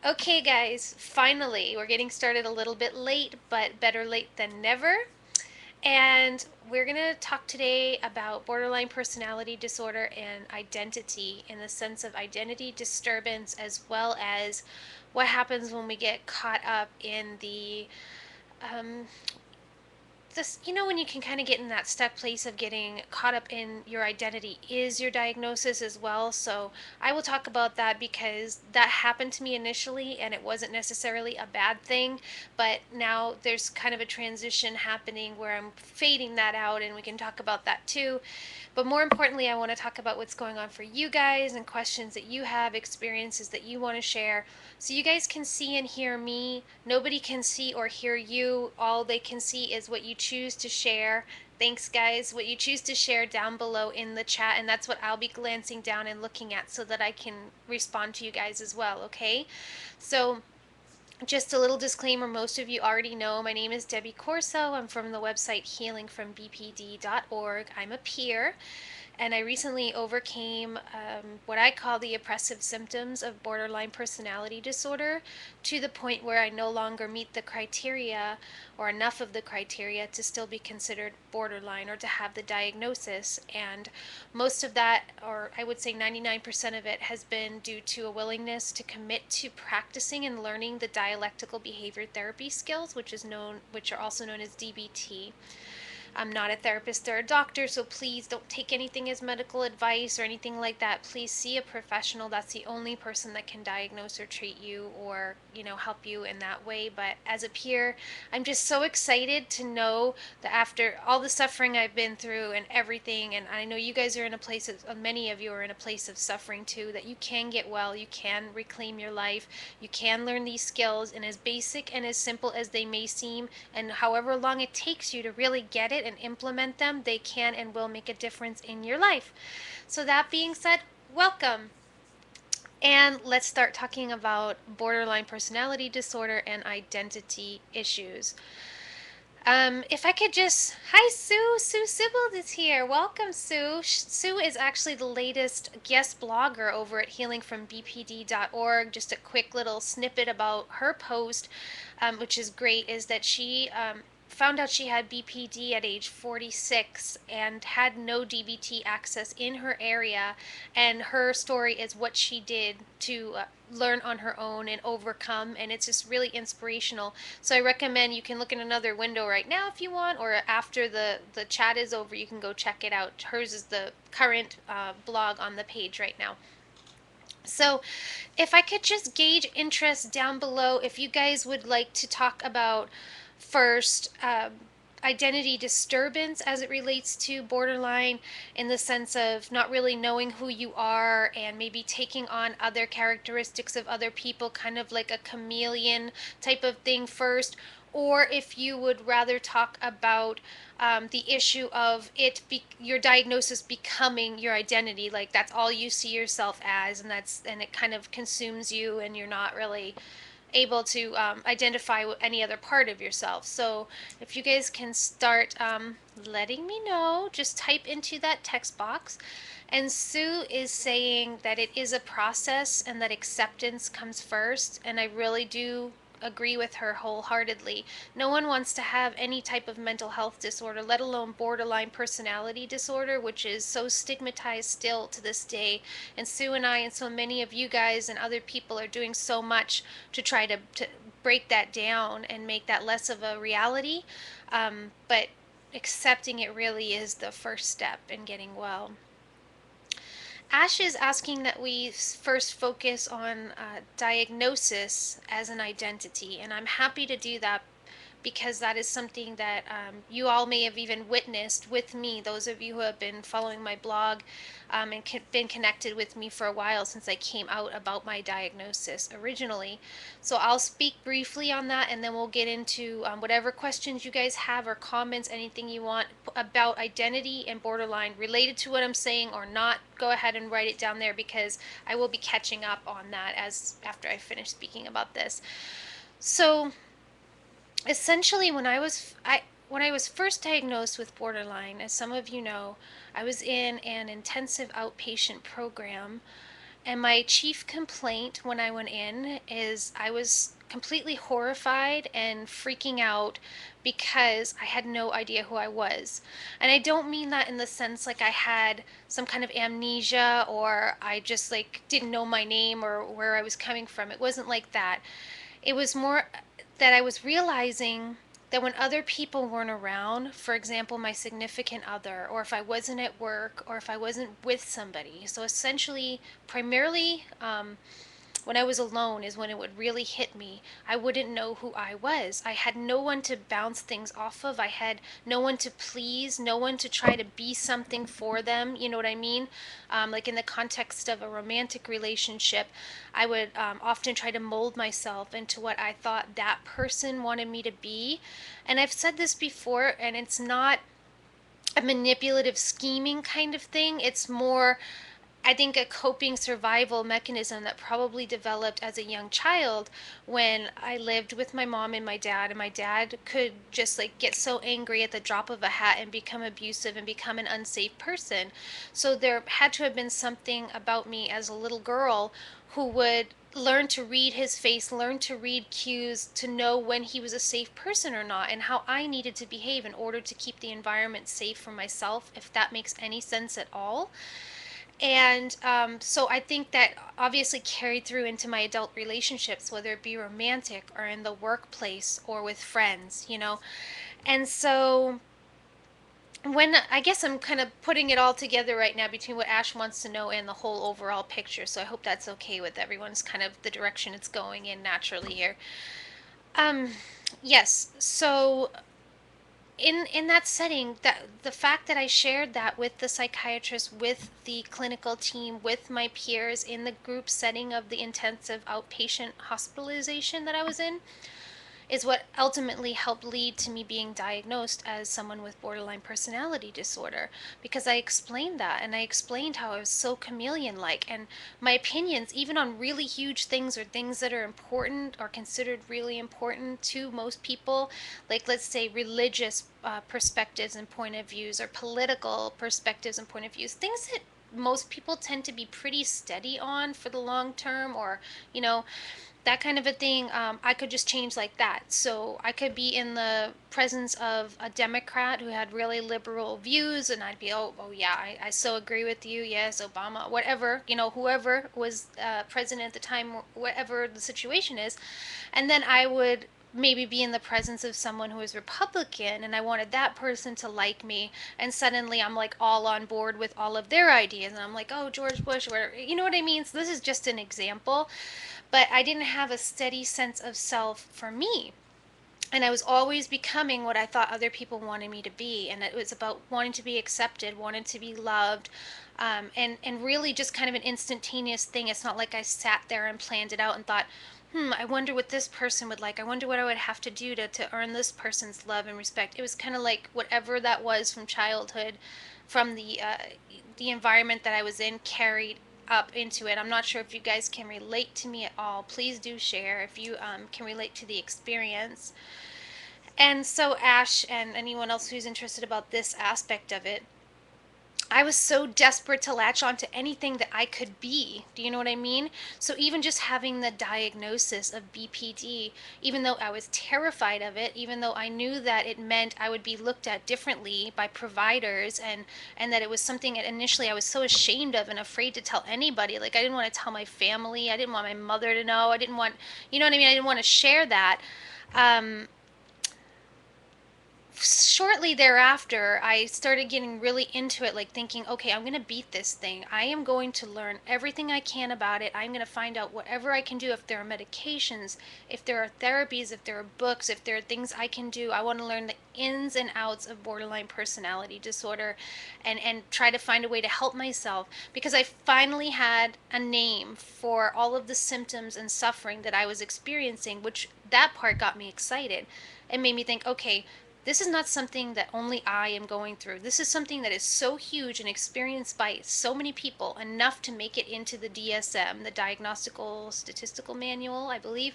Okay, guys, finally, we're getting started a little bit late, but better late than never. And we're going to talk today about borderline personality disorder and identity in the sense of identity disturbance, as well as what happens when we get caught up in the um, this, when you can kind of get in that stuck place of getting caught up in your identity is your diagnosis as well. So I will talk about that because that happened to me initially and it wasn't necessarily a bad thing, but now there's kind of a transition happening where I'm fading that out, and we can talk about that too. But more importantly, I want to talk about what's going on for you guys and questions that you have, experiences that you want to share. So you guys can see and hear me. Nobody can see or hear you. All they can see is what you choose to share. Thanks, guys. What you choose to share down below in the chat, and that's what I'll be glancing down and looking at so that I can respond to you guys as well, okay? So just a little disclaimer, most of you already know my name is Debbie Corso. I'm from the website healingfrombpd.org. I'm a peer, and I recently overcame what I call the oppressive symptoms of borderline personality disorder to the point where I no longer meet the criteria or enough of the criteria to still be considered borderline or to have the diagnosis. And most of that, or I would say 99% of it, has been due to a willingness to commit to practicing and learning the dialectical behavior therapy skills, which are also known as DBT. I'm not a therapist or a doctor, so please don't take anything as medical advice or anything like that. Please see a professional. That's the only person that can diagnose or treat you or, help you in that way. But as a peer, I'm just so excited to know that after all the suffering I've been through and everything, and I know you guys are in a place of, many of you are in a place of suffering too, that you can get well, you can reclaim your life, you can learn these skills, and as basic and as simple as they may seem, and however long it takes you to really get it and implement them, they can and will make a difference in your life. So, that being said, welcome. And let's start talking about borderline personality disorder and identity issues. If I could just, hi Sue, Sue Sibbald is here. Welcome, Sue. Sue is actually the latest guest blogger over at healingfrombpd.org. Just a quick little snippet about her post, which is great, is that she found out she had BPD at age 46 and had no DBT access in her area. And her story is what she did to learn on her own and overcome. And it's just really inspirational. So I recommend you can look in another window right now if you want, or after the chat is over, you can go check it out. Hers is the current blog on the page right now. So if I could just gauge interest down below, if you guys would like to talk about first identity disturbance as it relates to borderline, in the sense of not really knowing who you are and maybe taking on other characteristics of other people, kind of like a chameleon type of thing first, or if you would rather talk about the issue of your diagnosis becoming your identity, like that's all you see yourself as, and it kind of consumes you, and you're not really able to identify with any other part of yourself. So if you guys can start letting me know, just type into that text box. And Sue is saying that it is a process and that acceptance comes first. And I really do agree with her wholeheartedly. No one wants to have any type of mental health disorder, let alone borderline personality disorder, which is so stigmatized still to this day. And Sue and I and so many of you guys and other people are doing so much to try to break that down and make that less of a reality. But accepting it really is the first step in getting well. Ash is asking that we first focus on diagnosis as an identity, and I'm happy to do that because that is something that you all may have even witnessed with me, those of you who have been following my blog and been connected with me for a while since I came out about my diagnosis originally. So I'll speak briefly on that, and then we'll get into whatever questions you guys have or comments, anything you want about identity and borderline related to what I'm saying or not. Go ahead and write it down there because I will be catching up on that after I finish speaking about this. So essentially, when I was first diagnosed with borderline, as some of you know, I was in an intensive outpatient program, And my chief complaint when I went in is I was completely horrified and freaking out because I had no idea who I was. And I don't mean that in the sense like I had some kind of amnesia or I just like didn't know my name or where I was coming from. It wasn't like that. It was more that I was realizing that when other people weren't around, for example, my significant other, or if I wasn't at work, or if I wasn't with somebody, so essentially, primarily, when I was alone is when it would really hit me. I wouldn't know who I was. I had no one to bounce things off of. I had no one to please, no one to try to be something for them. You know what I mean? Like in the context of a romantic relationship, I would often try to mold myself into what I thought that person wanted me to be. And I've said this before, and it's not a manipulative scheming kind of thing. It's more, I think, a coping survival mechanism that probably developed as a young child when I lived with my mom and my dad could just like get so angry at the drop of a hat and become abusive and become an unsafe person. So there had to have been something about me as a little girl who would learn to read his face, learn to read cues, to know when he was a safe person or not, and how I needed to behave in order to keep the environment safe for myself, if that makes any sense at all. And so I think that obviously carried through into my adult relationships, whether it be romantic or in the workplace or with friends, you know. And so when I guess I'm kind of putting it all together right now between what Ash wants to know and the whole overall picture. So I hope that's okay with everyone's kind of the direction it's going in naturally here. Um, yes. So in that setting, that the fact that I shared that with the psychiatrist, with the clinical team, with my peers in the group setting of the intensive outpatient hospitalization that I was in, is what ultimately helped lead to me being diagnosed as someone with borderline personality disorder, because I explained that, and I explained how I was so chameleon like, and my opinions even on really huge things or things that are important or considered really important to most people, like let's say religious perspectives and point of views, or political perspectives and point of views, things that most people tend to be pretty steady on for the long term, or you know, that kind of a thing. I could just change like that. So I could be in the presence of a Democrat who had really liberal views, and I'd be, oh yeah, I so agree with you. Yes, Obama, whatever, you know, whoever was president at the time, whatever the situation is. And then I would maybe be in the presence of someone who is Republican, and I wanted that person to like me, and suddenly I'm like all on board with all of their ideas, and I'm like, oh, George Bush, whatever, you know what I mean? So this is just an example, but I didn't have a steady sense of self for me. And I was always becoming what I thought other people wanted me to be. And it was about wanting to be accepted, wanting to be loved, and really just kind of an instantaneous thing. It's not like I sat there and planned it out and thought, I wonder what this person would like. I wonder what I would have to do to earn this person's love and respect. It was kind of like whatever that was from childhood, from the environment that I was in, carried up into it. I'm not sure if you guys can relate to me at all. Please do share if you can relate to the experience. And so, Ash, and anyone else who's interested about this aspect of it, I was so desperate to latch on to anything that I could be. Do you know what I mean? So even just having the diagnosis of BPD, even though I was terrified of it, even though I knew that it meant I would be looked at differently by providers, and that it was something that initially I was so ashamed of and afraid to tell anybody. Like I didn't want to tell my family. I didn't want my mother to know. I didn't want, you know what I mean? I didn't want to share that. Um, Shortly thereafter, I started getting really into it, like thinking, okay, I'm going to beat this thing. I am going to learn everything I can about it. I'm going to find out whatever I can do. If there are medications, if there are therapies, if there are books, if there are things I can do, I want to learn the ins and outs of borderline personality disorder, and try to find a way to help myself, because I finally had a name for all of the symptoms and suffering that I was experiencing, which that part got me excited. It made me think, okay, this is not something that only I am going through. This is something that is so huge and experienced by so many people, enough to make it into the DSM, the Diagnostical Statistical Manual, I believe.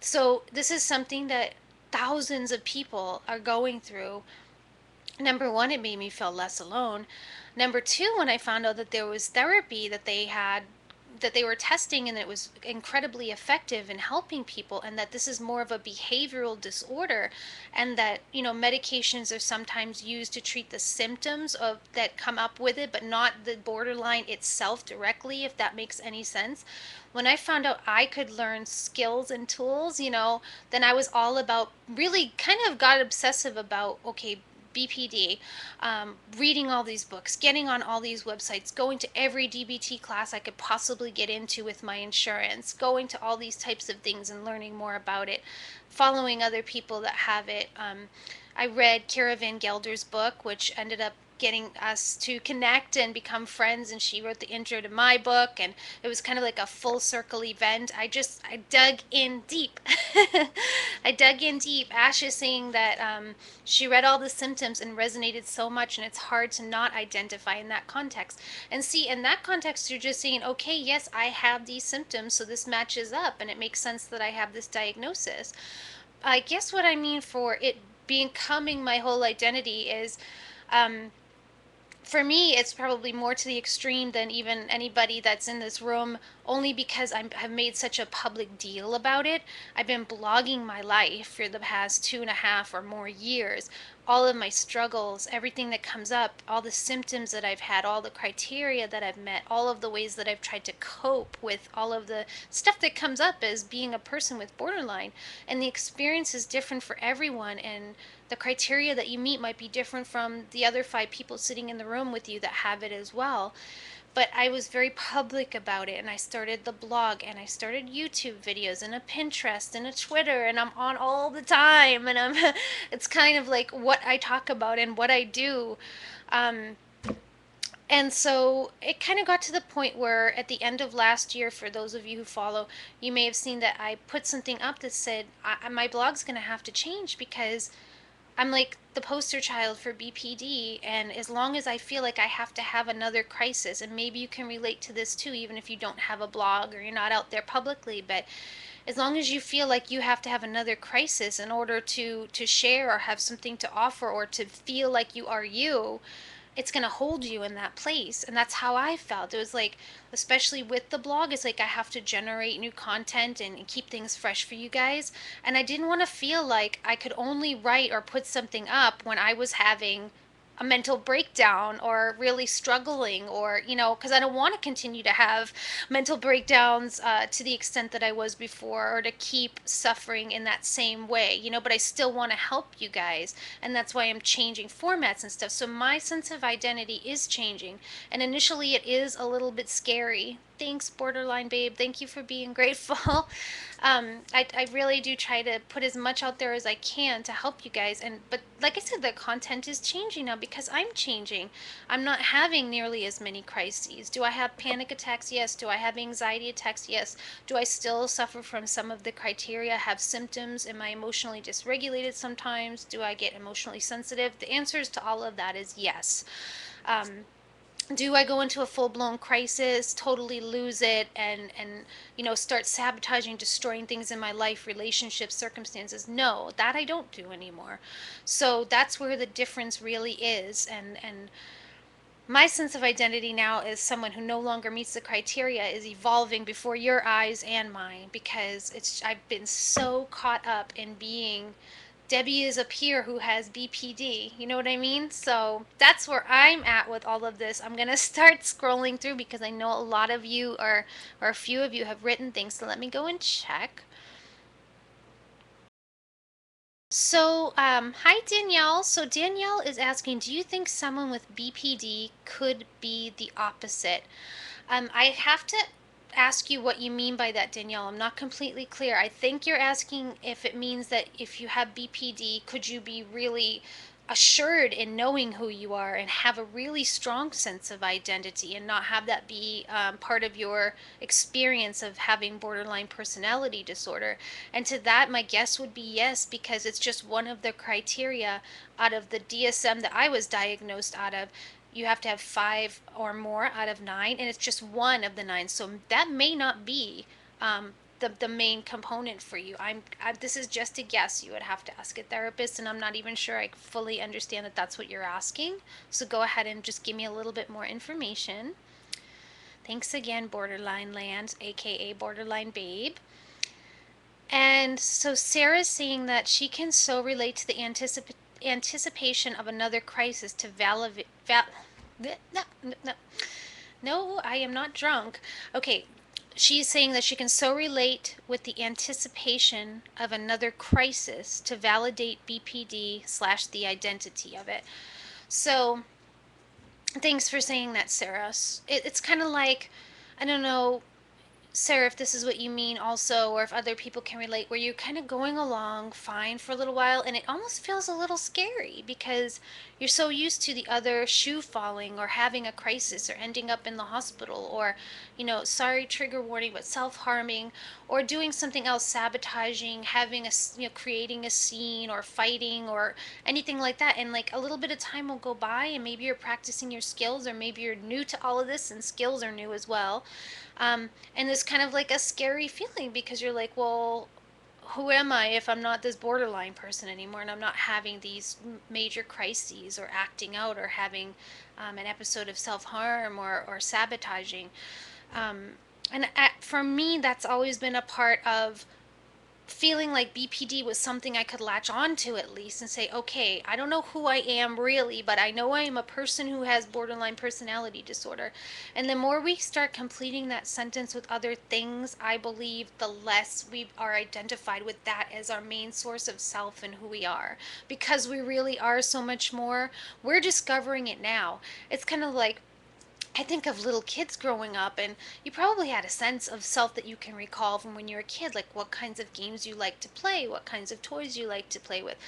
So this is something that thousands of people are going through. Number one, it made me feel less alone. Number two, when I found out that there was therapy that they had that they were testing and it was incredibly effective in helping people, and that this is more of a behavioral disorder, and that, medications are sometimes used to treat the symptoms of that come up with it, but not the borderline itself directly, if that makes any sense. When I found out I could learn skills and tools, then I was all about, really kind of got obsessive about, okay, BPD, reading all these books, getting on all these websites, going to every DBT class I could possibly get into with my insurance, going to all these types of things and learning more about it, following other people that have it. I read Kara Van Gelder's book, which ended up getting us to connect and become friends, and she wrote the intro to my book, and it was kind of like a full circle event. I dug in deep. I dug in deep. Ash is saying that she read all the symptoms and resonated so much, and it's hard to not identify in that context. And see, in that context, you're just saying, okay, yes, I have these symptoms, so this matches up, and it makes sense that I have this diagnosis. I guess what I mean for it becoming my whole identity is, um, for me, it's probably more to the extreme than even anybody that's in this room, only because have made such a public deal about it. I've been blogging my life for the past 2.5 or more years. All of my struggles, everything that comes up, all the symptoms that I've had, all the criteria that I've met, all of the ways that I've tried to cope with all of the stuff that comes up as being a person with borderline. And the experience is different for everyone. And the criteria that you meet might be different from the other 5 people sitting in the room with you that have it as well. But I was very public about it, and I started the blog, and I started YouTube videos, and a Pinterest, and a Twitter, and I'm on all the time, and it's kind of like what I talk about and what I do. Um, and so it kind of got to the point where at the end of last year, for those of you who follow, you may have seen that I put something up that said, my blog's going to have to change because I'm like the poster child for BPD, and as long as I feel like I have to have another crisis, and maybe you can relate to this too, even if you don't have a blog or you're not out there publicly, but as long as you feel like you have to have another crisis in order to share or have something to offer or to feel like you are you, it's going to hold you in that place. And that's how I felt. It was like, especially with the blog, it's like I have to generate new content and keep things fresh for you guys. And I didn't want to feel like I could only write or put something up when I was having a mental breakdown or really struggling, or because I don't want to continue to have mental breakdowns to the extent that I was before, or to keep suffering in that same way, but I still want to help you guys, and that's why I'm changing formats and stuff. So my sense of identity is changing, and initially it is a little bit scary. Thanks, borderline babe. Thank you for being grateful. I really do try to put as much out there as I can to help you guys. But like I said, the content is changing now because I'm changing. I'm not having nearly as many crises. Do I have panic attacks? Yes. Do I have anxiety attacks? Yes. Do I still suffer from some of the criteria, have symptoms? Am I emotionally dysregulated sometimes? Do I get emotionally sensitive? The answers to all of that is yes. Do I go into a full-blown crisis, totally lose it, and start sabotaging, destroying things in my life, relationships, circumstances? No, that I don't do anymore. So that's where the difference really is. And my sense of identity now as someone who no longer meets the criteria is evolving before your eyes and mine, because I've been so caught up in being Debbie is a peer who has BPD. You know what I mean? So that's where I'm at with all of this. I'm going to start scrolling through because I know a lot of you or a few of you have written things. So let me go and check. So, hi Danielle. So Danielle is asking, do you think someone with BPD could be the opposite? I have to ask you what you mean by that, Danielle. I'm not completely clear. I think you're asking if it means that if you have BPD, could you be really assured in knowing who you are and have a really strong sense of identity and not have that be part of your experience of having borderline personality disorder? And to that, my guess would be yes, because it's just one of the criteria out of the DSM that I was diagnosed out of. You have to have 5 or more out of 9, and it's just one of the 9. So that may not be the main component for you. This is just a guess. You would have to ask a therapist, and I'm not even sure I fully understand that that's what you're asking. So go ahead and just give me a little bit more information. Thanks again, Borderline Land, aka Borderline Babe. And so Sarah's saying that she can so relate to the anticipation of another crisis to validate. No, no, no, I am not drunk. Okay, she's saying that she can so relate with the anticipation of another crisis to validate BPD slash the identity of it. So thanks for saying that, Sarah. It's kind of like, I don't know, Sarah, if this is what you mean also, or if other people can relate, where you're kind of going along fine for a little while and it almost feels a little scary because you're so used to the other shoe falling or having a crisis or ending up in the hospital or, sorry, trigger warning, but self-harming or doing something else, sabotaging, having creating a scene or fighting or anything like that. And like a little bit of time will go by and maybe you're practicing your skills or maybe you're new to all of this and skills are new as well. And it's kind of like a scary feeling because you're like, well, who am I if I'm not this borderline person anymore and I'm not having these major crises or acting out or having an episode of self harm or sabotaging? And for me, that's always been a part of feeling like BPD was something I could latch on to at least and say, okay, I don't know who I am really, but I know I am a person who has borderline personality disorder. And the more we start completing that sentence with other things, I believe the less we are identified with that as our main source of self and who we are. Because we really are so much more, we're discovering it now. It's kind of like, I think of little kids growing up, and you probably had a sense of self that you can recall from when you were a kid, like what kinds of games you liked to play, what kinds of toys you liked to play with,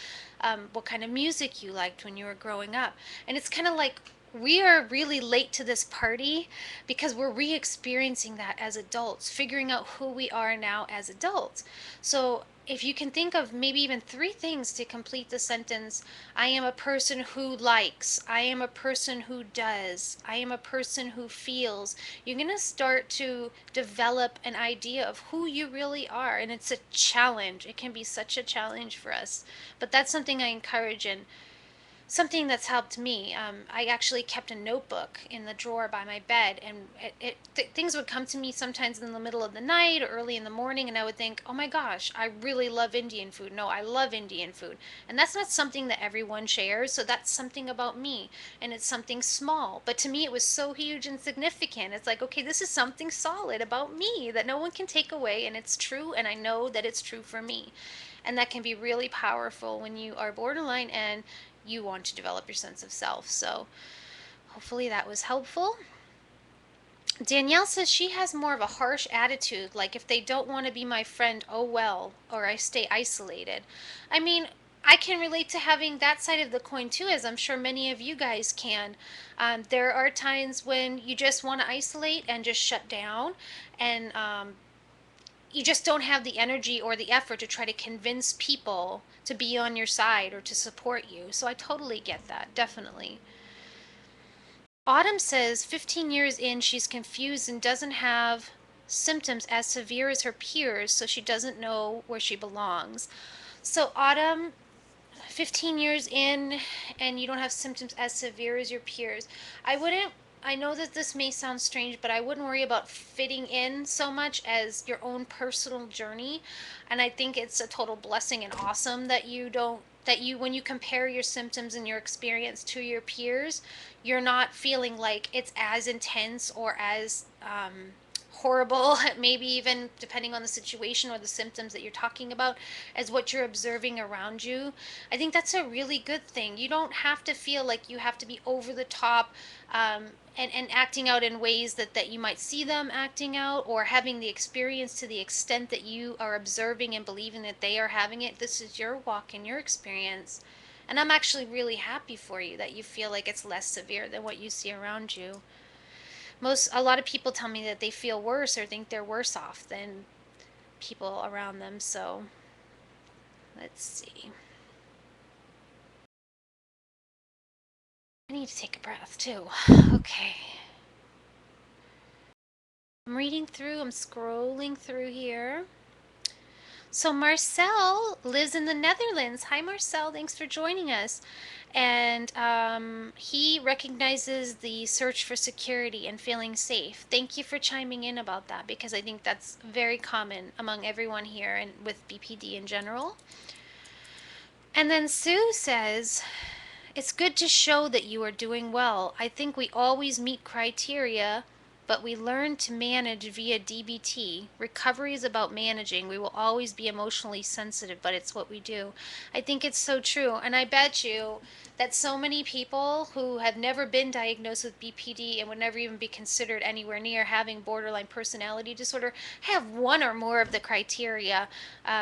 what kind of music you liked when you were growing up. And it's kind of like we are really late to this party because we're re experiencing that as adults, figuring out who we are now as adults. So if you can think of maybe even three things to complete the sentence, I am a person who likes, I am a person who does, I am a person who feels, you're going to start to develop an idea of who you really are. And it's a challenge. It can be such a challenge for us. But that's something I encourage and something that's helped me. I actually kept a notebook in the drawer by my bed, and things would come to me sometimes in the middle of the night or early in the morning, and I would think, oh my gosh, I really love Indian food. No, I love Indian food. And that's not something that everyone shares, so that's something about me, and it's something small. But to me, it was so huge and significant. It's like, okay, this is something solid about me that no one can take away, and it's true, and I know that it's true for me. And that can be really powerful when you are borderline and you want to develop your sense of self. So hopefully that was helpful. Danielle says she has more of a harsh attitude, like if they don't want to be my friend, oh well, or I stay isolated. I mean, I can relate to having that side of the coin too, as I'm sure many of you guys can. There are times when you just want to isolate and just shut down, and you just don't have the energy or the effort to try to convince people to be on your side or to support you. So I totally get that, definitely. Autumn says 15 years in, she's confused and doesn't have symptoms as severe as her peers, so she doesn't know where she belongs. So, Autumn, 15 years in and you don't have symptoms as severe as your peers, I wouldn't, I know that this may sound strange, but I wouldn't worry about fitting in so much as your own personal journey. And I think it's a total blessing and awesome that you don't, that you, when you compare your symptoms and your experience to your peers, you're not feeling like it's as intense or as horrible, maybe even depending on the situation or the symptoms that you're talking about, as what you're observing around you. I think that's a really good thing. You don't have to feel like you have to be over the top and acting out in ways that you might see them acting out or having the experience to the extent that you are observing and believing that they are having it. This is your walk and your experience. And I'm actually really happy for you that you feel like it's less severe than what you see around you. A lot of people tell me that they feel worse or think they're worse off than people around them. So let's see. I need to take a breath too. Okay. I'm reading through, I'm scrolling through here. So Marcel lives in the Netherlands. Hi Marcel, thanks for joining us. And he recognizes the search for security and feeling safe. Thank you for chiming in about that, because I think that's very common among everyone here and with BPD in general. And then Sue says, it's good to show that you are doing well. I think we always meet criteria, but we learn to manage via DBT. Recovery is about managing. We will always be emotionally sensitive, but it's what we do. I think it's so true. And I bet you that so many people who have never been diagnosed with BPD and would never even be considered anywhere near having borderline personality disorder have one or more of the criteria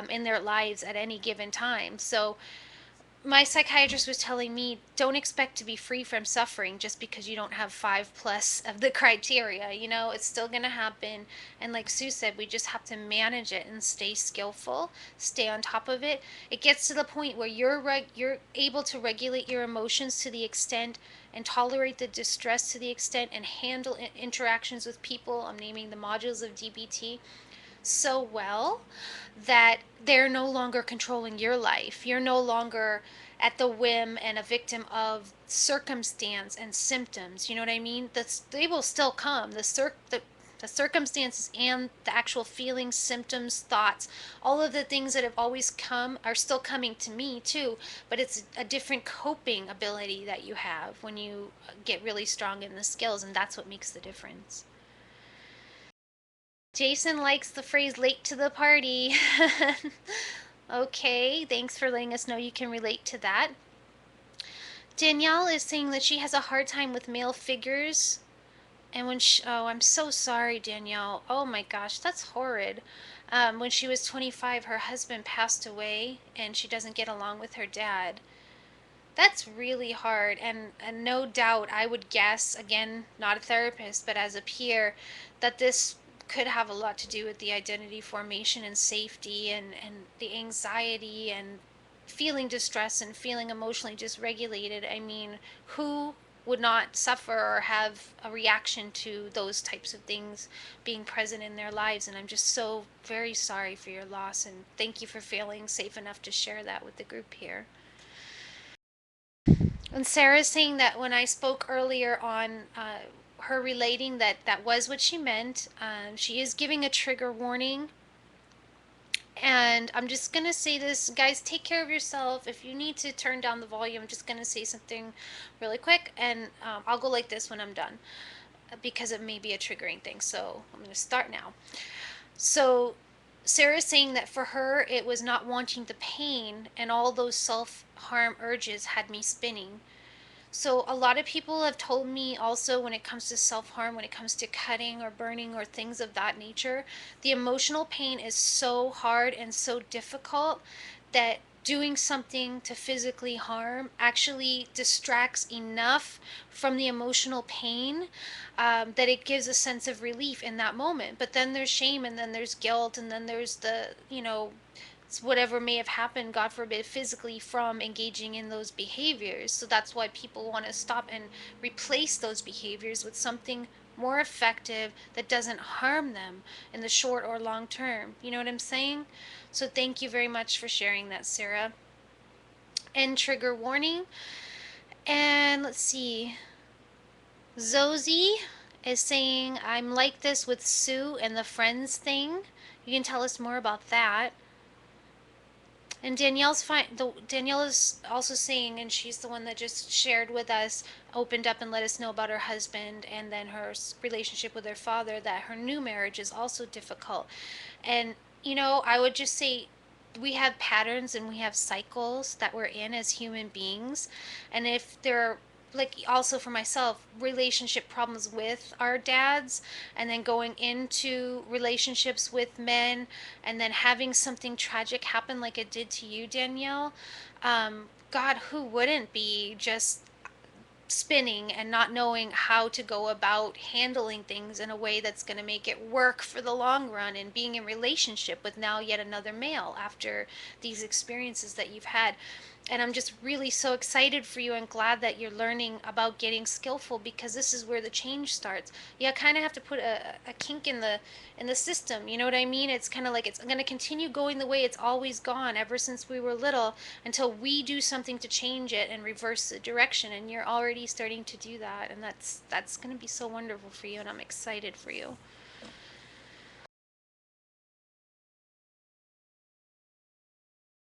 in their lives at any given time. So my psychiatrist was telling me, don't expect to be free from suffering just because you don't have 5+ of the criteria. It's still going to happen. And like Sue said, we just have to manage it and stay skillful, stay on top of it. It gets to the point where you're able to regulate your emotions to the extent and tolerate the distress to the extent and handle interactions with people. I'm naming the modules of DBT so well that they're no longer controlling your life. You're no longer at the whim and a victim of circumstance and symptoms. You know what I mean? They will still come. The circumstances and the actual feelings, symptoms, thoughts, all of the things that have always come are still coming to me too, but it's a different coping ability that you have when you get really strong in the skills, and that's what makes the difference. Jason likes the phrase late to the party. Okay, thanks for letting us know you can relate to that. Danielle is saying that she has a hard time with male figures. And oh, I'm so sorry, Danielle. Oh my gosh, that's horrid. When she was 25, her husband passed away and she doesn't get along with her dad. That's really hard. And no doubt, I would guess, again, not a therapist, but as a peer, that this could have a lot to do with the identity formation and safety and the anxiety and feeling distress and feeling emotionally dysregulated. I mean, who would not suffer or have a reaction to those types of things being present in their lives? And I'm just so very sorry for your loss, and thank you for feeling safe enough to share that with the group here. And Sarah's saying that when I spoke earlier on her relating that that was what she meant, she is giving a trigger warning. And I'm just going to say this, guys, take care of yourself. If you need to turn down the volume, I'm just going to say something really quick. And I'll go like this when I'm done because it may be a triggering thing. So I'm going to start now. So Sarah's saying that for her, it was not wanting the pain, and all those self-harm urges had me spinning. So a lot of people have told me also, when it comes to self-harm, when it comes to cutting or burning or things of that nature, the emotional pain is so hard and so difficult that doing something to physically harm actually distracts enough from the emotional pain that it gives a sense of relief in that moment. But then there's shame, and then there's guilt, and then there's whatever may have happened, God forbid, physically from engaging in those behaviors. So that's why people want to stop and replace those behaviors with something more effective that doesn't harm them in the short or long term. You know what I'm saying? So thank you very much for sharing that, Sarah. And trigger warning. And let's see. Zosie is saying, I'm like this with Sue and the friends thing. You can tell us more about that. And Danielle is also saying, and she's the one that just shared with us, opened up and let us know about her husband and then her relationship with her father, that her new marriage is also difficult. And, I would just say we have patterns and we have cycles that we're in as human beings. And if there are, like, also for myself, relationship problems with our dads, and then going into relationships with men, and then having something tragic happen like it did to you, Danielle, God, who wouldn't be just spinning and not knowing how to go about handling things in a way that's going to make it work for the long run, and being in relationship with now yet another male after these experiences that you've had. And I'm just really so excited for you and glad that you're learning about getting skillful, because this is where the change starts. You kind of have to put a kink in the system, you know what I mean? It's kind of like it's going to continue going the way it's always gone ever since we were little, until we do something to change it and reverse the direction. And you're already starting to do that, and that's going to be so wonderful for you, and I'm excited for you.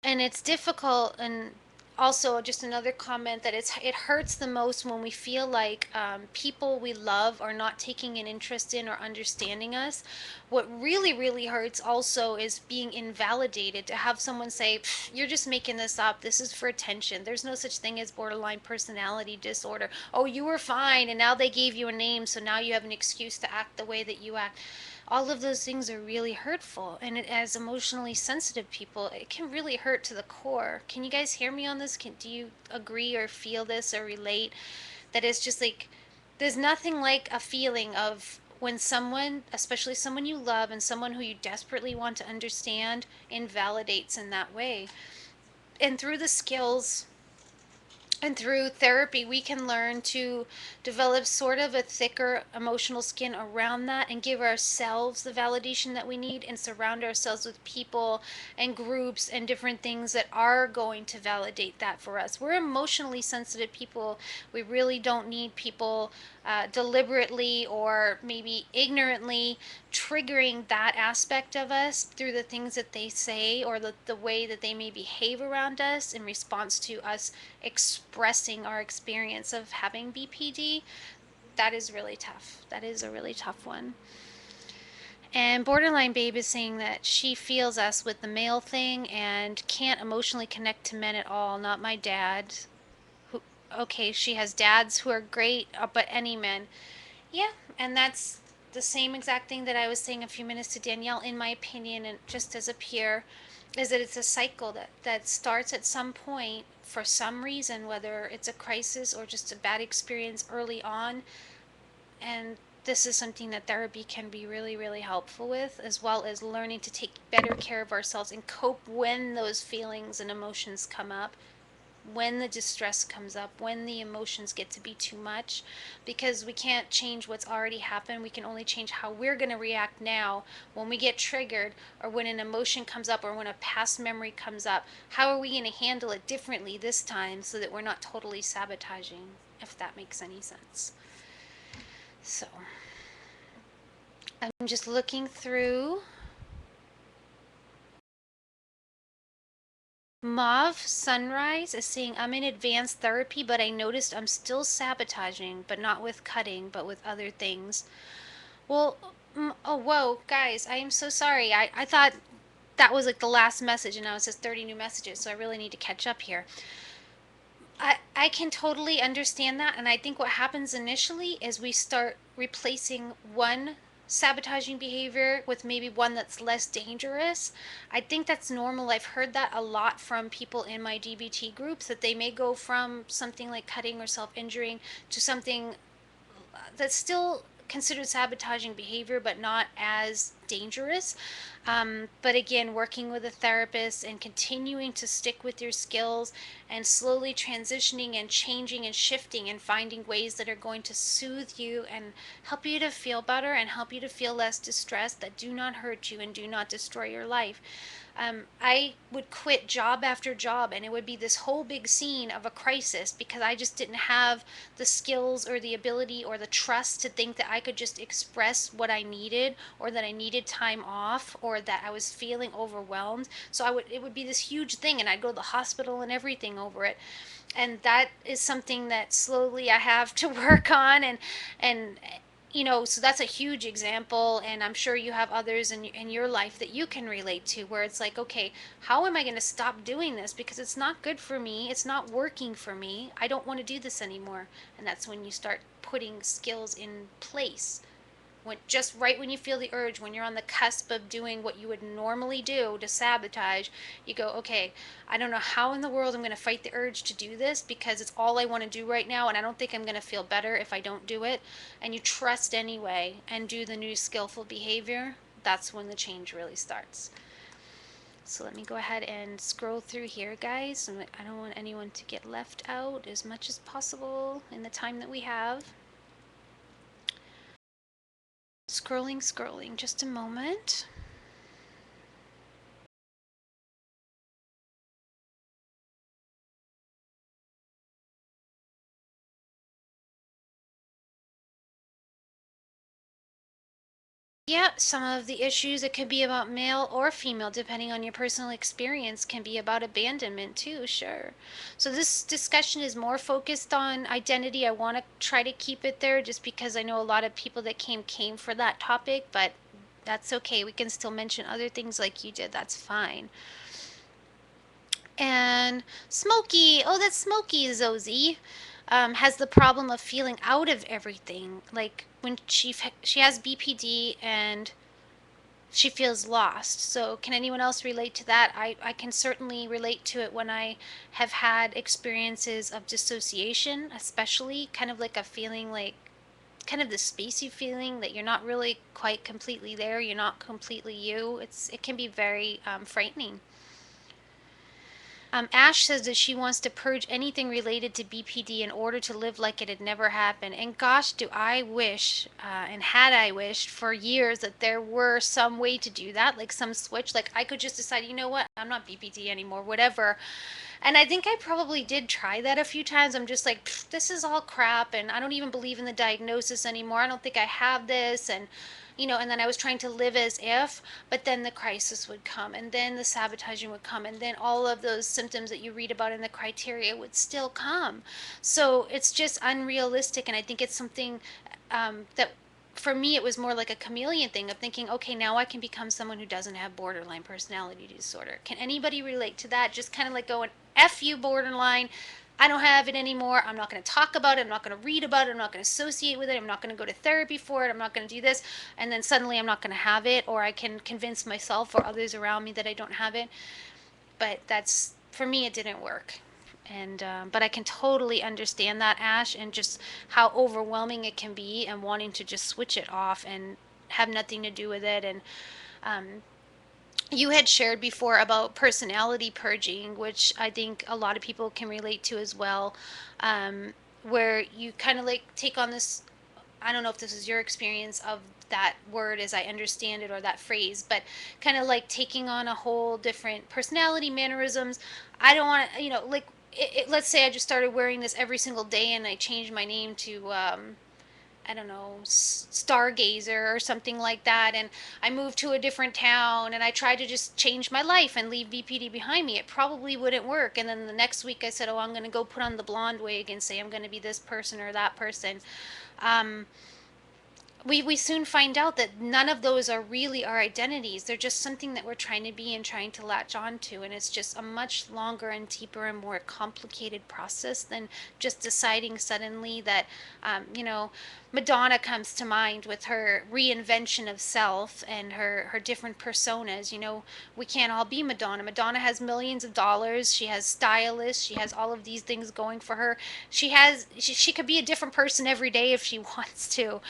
And it's difficult. And also, just another comment, that it hurts the most when we feel like people we love are not taking an interest in or understanding us. What really really hurts also is being invalidated, to have someone say, "You're just making this up, this is for attention, there's no such thing as borderline personality disorder, oh, you were fine and now they gave you a name, so now you have an excuse to act the way that you act." All of those things are really hurtful, and as emotionally sensitive people, it can really hurt to the core. Can you guys hear me on this? Do you agree or feel this or relate, that it's just like there's nothing like a feeling of when someone, especially someone you love and someone who you desperately want to understand, invalidates in that way. And through the skills and through therapy, we can learn to develop sort of a thicker emotional skin around that, and give ourselves the validation that we need, and surround ourselves with people and groups and different things that are going to validate that for us. We're emotionally sensitive people. We really don't need people deliberately or maybe ignorantly triggering that aspect of us through the things that they say, or the way that they may behave around us in response to us expressing our experience of having BPD. That is really tough. That is a really tough one. And Borderline Babe is saying that she feels us with the male thing and can't emotionally connect to men at all. Not my dad. Who, okay, she has dads who are great, but any men. Yeah, and that's the same exact thing that I was saying a few minutes to Danielle, in my opinion, and just as a peer, is that it's a cycle that starts at some point for some reason, whether it's a crisis or just a bad experience early on. And this is something that therapy can be really, really helpful with, as well as learning to take better care of ourselves and cope when those feelings and emotions come up, when the distress comes up, when the emotions get to be too much, because we can't change what's already happened. We can only change how we're going to react now when we get triggered, or when an emotion comes up, or when a past memory comes up. How are we going to handle it differently this time, so that we're not totally sabotaging, if that makes any sense? So I'm just looking through. Mauve Sunrise is saying, I'm in advanced therapy, but I noticed I'm still sabotaging, but not with cutting, but with other things. Well, oh, whoa, guys, I am so sorry. I thought that was like the last message, and now it says 30 new messages, so I really need to catch up here. I can totally understand that, and I think what happens initially is we start replacing one sabotaging behavior with maybe one that's less dangerous. I think that's normal. I've heard that a lot from people in my DBT groups, that they may go from something like cutting or self-injuring to something that's still considered sabotaging behavior, but not as dangerous. But again, working with a therapist and continuing to stick with your skills, and slowly transitioning and changing and shifting and finding ways that are going to soothe you and help you to feel better and help you to feel less distressed, that do not hurt you and do not destroy your life. I would quit job after job, and it would be this whole big scene of a crisis, because I just didn't have the skills or the ability or the trust to think that I could just express what I needed, or that I needed time off, or that I was feeling overwhelmed. So it would be this huge thing, and I'd go to the hospital and everything over it. And that is something that slowly I have to work on, and so that's a huge example, and I'm sure you have others in your life that you can relate to, where it's like, okay, how am I going to stop doing this, because it's not good for me, it's not working for me, I don't want to do this anymore. And that's when you start putting skills in place. just right when you feel the urge, when you're on the cusp of doing what you would normally do to sabotage, you go, okay, I don't know how in the world I'm going to fight the urge to do this because it's all I want to do right now, and I don't think I'm going to feel better if I don't do it. And you trust anyway and do the new skillful behavior. That's when the change really starts. So let me go ahead and scroll through here, guys. I don't want anyone to get left out as much as possible in the time that we have. Scrolling, just a moment. Yeah, some of the issues, it could be about male or female, depending on your personal experience, can be about abandonment too, sure. So this discussion is more focused on identity. I want to try to keep it there just because I know a lot of people that came for that topic, but that's okay. We can still mention other things like you did. That's fine. And Smokey, oh, that's Smokey, Zozie, has the problem of feeling out of everything. Like when she has BPD and she feels lost. So, can anyone else relate to that? I can certainly relate to it when I have had experiences of dissociation, especially kind of like a feeling like kind of the spacey feeling that you're not really quite completely there, you're not completely you. It can be very frightening. Ash says that she wants to purge anything related to BPD in order to live like it had never happened. And gosh, do I wish, and had I wished for years that there were some way to do that, like some switch, like I could just decide, you know what, I'm not BPD anymore, whatever. And I think I probably did try that a few times. I'm just like, this is all crap, and I don't even believe in the diagnosis anymore. I don't think I have this, and and then I was trying to live as if, but then the crisis would come, and then the sabotaging would come, and then all of those symptoms that you read about in the criteria would still come. So it's just unrealistic, and I think it's something that for me, it was more like a chameleon thing of thinking, okay, now I can become someone who doesn't have borderline personality disorder. Can anybody relate to that? Just kind of like going, F you, borderline. I don't have it anymore. I'm not going to talk about it. I'm not going to read about it. I'm not going to associate with it. I'm not going to go to therapy for it. I'm not going to do this. And then suddenly I'm not going to have it, or I can convince myself or others around me that I don't have it. But that's, for me, it didn't work. And but I can totally understand that, Ash, and just how overwhelming it can be, and wanting to just switch it off and have nothing to do with it. And um, you had shared before about personality purging, which I think a lot of people can relate to as well, where you kind of like take on this. I don't know if this is your experience of that word as I understand it, or that phrase, but kind of like taking on a whole different personality, mannerisms. I don't want to, like, let's say I just started wearing this every single day and I changed my name to, I don't know, Stargazer or something like that, and I moved to a different town and I tried to just change my life and leave BPD behind me. It probably wouldn't work. And then the next week I said, oh, I'm going to go put on the blonde wig and say I'm going to be this person or that person. Um, we soon find out that none of those are really our identities. They're just something that we're trying to be and trying to latch on to. And it's just a much longer and deeper and more complicated process than just deciding suddenly that, Madonna comes to mind with her reinvention of self and her different personas. We can't all be Madonna. Madonna has millions of dollars. She has stylists. She has all of these things going for her. She could be a different person every day if she wants to.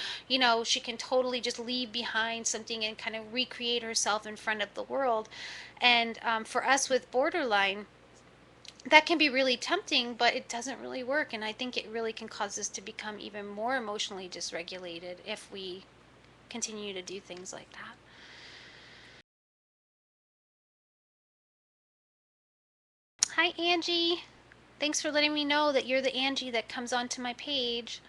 She can totally just leave behind something and kind of recreate herself in front of the world. And for us with borderline, that can be really tempting, but it doesn't really work. And I think it really can cause us to become even more emotionally dysregulated if we continue to do things like that. Hi, Angie. Thanks for letting me know that you're the Angie that comes onto my page.